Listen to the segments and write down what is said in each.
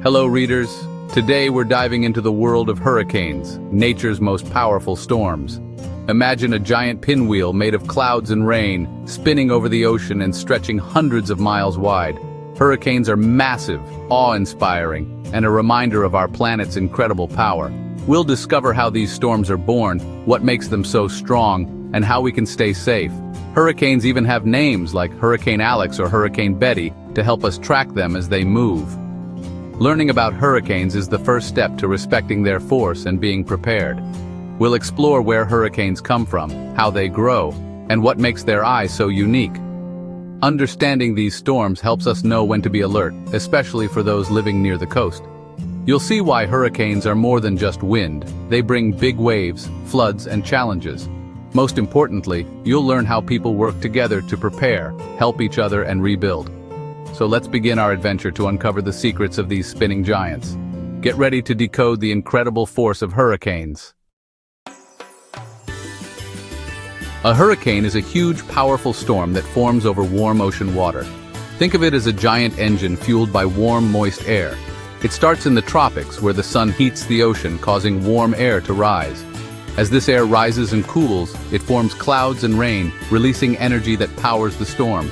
Hello readers, today we're diving into the world of hurricanes, nature's most powerful storms. Imagine a giant pinwheel made of clouds and rain, spinning over the ocean and stretching hundreds of miles wide. Hurricanes are massive, awe-inspiring, and a reminder of our planet's incredible power. We'll discover how these storms are born, what makes them so strong, and how we can stay safe. Hurricanes even have names like Hurricane Alex or Hurricane Betty to help us track them as they move. Learning about hurricanes is the first step to respecting their force and being prepared. We'll explore where hurricanes come from, how they grow, and what makes their eyes so unique. Understanding these storms helps us know when to be alert, especially for those living near the coast. You'll see why hurricanes are more than just wind. They bring big waves, floods, and challenges. Most importantly, you'll learn how people work together to prepare, help each other, and rebuild. So let's begin our adventure to uncover the secrets of these spinning giants. Get ready to decode the incredible force of hurricanes. A hurricane is a huge, powerful storm that forms over warm ocean water. Think of it as a giant engine fueled by warm, moist air. It starts in the tropics, where the sun heats the ocean, causing warm air to rise. As this air rises and cools, it forms clouds and rain, releasing energy that powers the storm.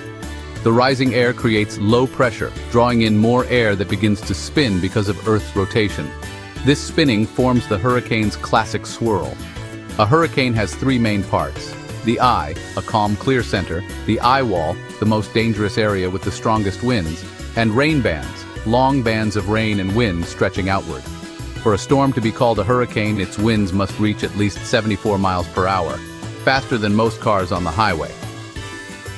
The rising air creates low pressure, drawing in more air that begins to spin because of Earth's rotation. This spinning forms the hurricane's classic swirl. A hurricane has three main parts: the eye, a calm, clear center; the eye wall, the most dangerous area with the strongest winds; and rain bands, long bands of rain and wind stretching outward. For a storm to be called a hurricane, its winds must reach at least 74 miles per hour, faster than most cars on the highway.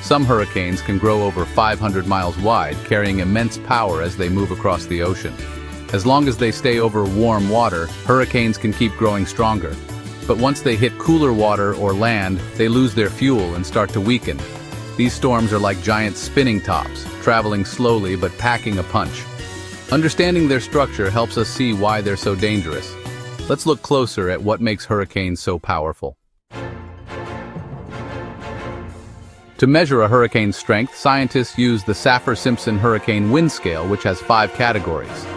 Some hurricanes can grow over 500 miles wide, carrying immense power as they move across the ocean. As long as they stay over warm water, hurricanes can keep growing stronger. But once they hit cooler water or land, they lose their fuel and start to weaken. These storms are like giant spinning tops, traveling slowly but packing a punch. Understanding their structure helps us see why they're so dangerous. Let's look closer at what makes hurricanes so powerful. To measure a hurricane's strength, scientists use the Saffir-Simpson hurricane wind scale, which has 5 categories.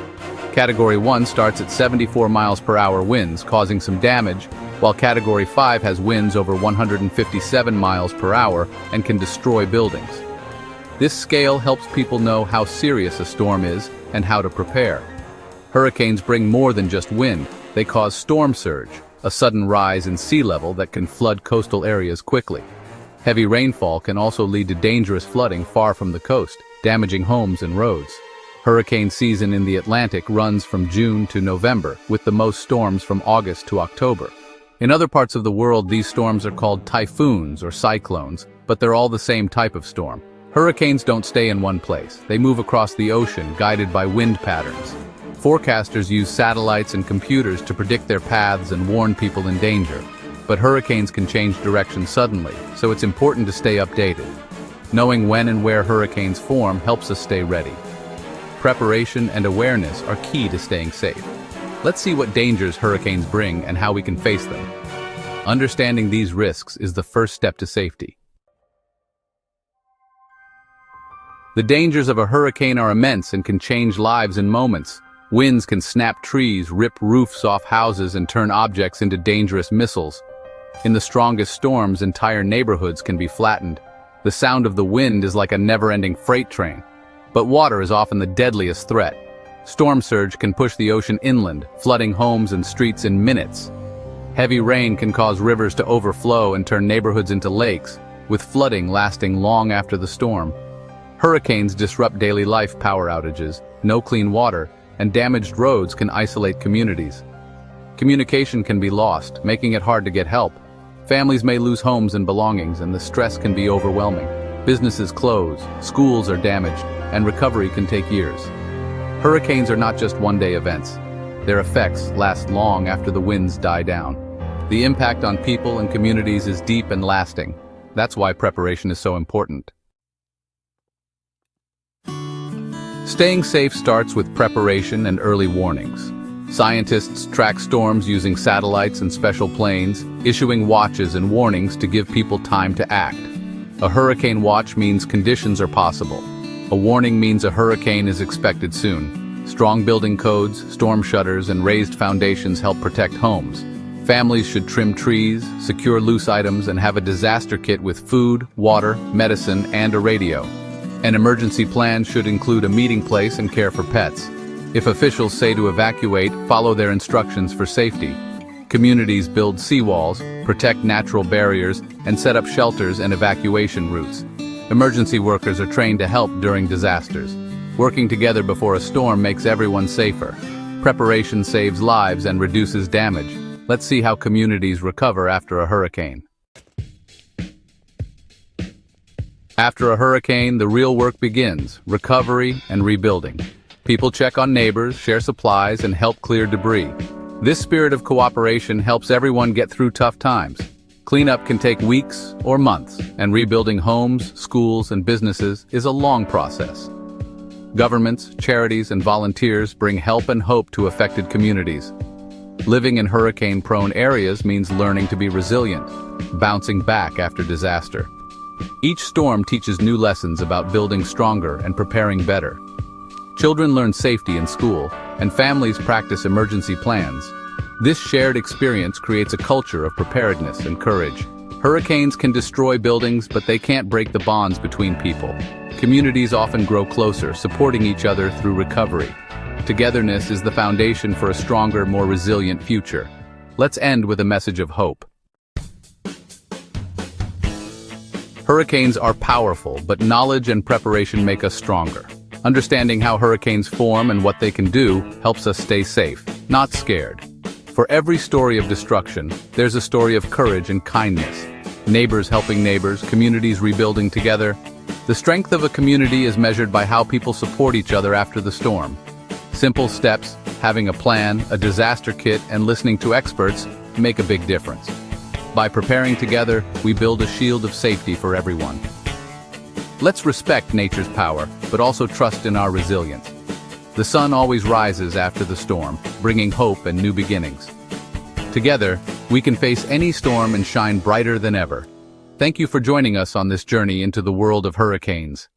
Category 1 starts at 74 miles per hour winds, causing some damage, while Category 5 has winds over 157 miles per hour and can destroy buildings. This scale helps people know how serious a storm is and how to prepare. Hurricanes bring more than just wind. They cause storm surge, a sudden rise in sea level that can flood coastal areas quickly. Heavy rainfall can also lead to dangerous flooding far from the coast, damaging homes and roads. Hurricane season in the Atlantic runs from June to November, with the most storms from August to October. In other parts of the world, these storms are called typhoons or cyclones, but they're all the same type of storm. Hurricanes don't stay in one place. They move across the ocean, guided by wind patterns. Forecasters use satellites and computers to predict their paths and warn people in danger. But hurricanes can change direction suddenly, so it's important to stay updated. Knowing when and where hurricanes form helps us stay ready. Preparation and awareness are key to staying safe. Let's see what dangers hurricanes bring and how we can face them. Understanding these risks is the first step to safety. The dangers of a hurricane are immense and can change lives in moments. Winds can snap trees, rip roofs off houses, and turn objects into dangerous missiles. In the strongest storms, entire neighborhoods can be flattened. The sound of the wind is like a never-ending freight train. But water is often the deadliest threat. Storm surge can push the ocean inland, flooding homes and streets in minutes. Heavy rain can cause rivers to overflow and turn neighborhoods into lakes, with flooding lasting long after the storm. Hurricanes disrupt daily life. Power outages, no clean water, and damaged roads can isolate communities. Communication can be lost, making it hard to get help. Families may lose homes and belongings, and the stress can be overwhelming. Businesses close, schools are damaged, and recovery can take years. Hurricanes are not just one-day events. Their effects last long after the winds die down. The impact on people and communities is deep and lasting. That's why preparation is so important. Staying safe starts with preparation and early warnings. Scientists track storms using satellites and special planes, issuing watches and warnings to give people time to act. A hurricane watch means conditions are possible. A warning means a hurricane is expected soon. Strong building codes, storm shutters, and raised foundations help protect homes. Families should trim trees, secure loose items, and have a disaster kit with food, water, medicine, and a radio. An emergency plan should include a meeting place and care for pets. If officials say to evacuate, follow their instructions for safety. Communities build seawalls, protect natural barriers, and set up shelters and evacuation routes. Emergency workers are trained to help during disasters. Working together before a storm makes everyone safer. Preparation saves lives and reduces damage. Let's see how communities recover after a hurricane. After a hurricane, the real work begins: recovery and rebuilding. People check on neighbors, share supplies, and help clear debris. This spirit of cooperation helps everyone get through tough times. Cleanup can take weeks or months, and rebuilding homes, schools, and businesses is a long process. Governments, charities, and volunteers bring help and hope to affected communities. Living in hurricane-prone areas means learning to be resilient, bouncing back after disaster. Each storm teaches new lessons about building stronger and preparing better. Children learn safety in school, and families practice emergency plans. This shared experience creates a culture of preparedness and courage. Hurricanes can destroy buildings, but they can't break the bonds between people. Communities often grow closer, supporting each other through recovery. Togetherness is the foundation for a stronger, more resilient future. Let's end with a message of hope. Hurricanes are powerful, but knowledge and preparation make us stronger. Understanding how hurricanes form and what they can do helps us stay safe, not scared. For every story of destruction, there's a story of courage and kindness. Neighbors helping neighbors, communities rebuilding together. The strength of a community is measured by how people support each other after the storm. Simple steps, having a plan, a disaster kit, and listening to experts make a big difference. By preparing together, we build a shield of safety for everyone. Let's respect nature's power, but also trust in our resilience. The sun always rises after the storm, bringing hope and new beginnings. Together, we can face any storm and shine brighter than ever. Thank you for joining us on this journey into the world of hurricanes.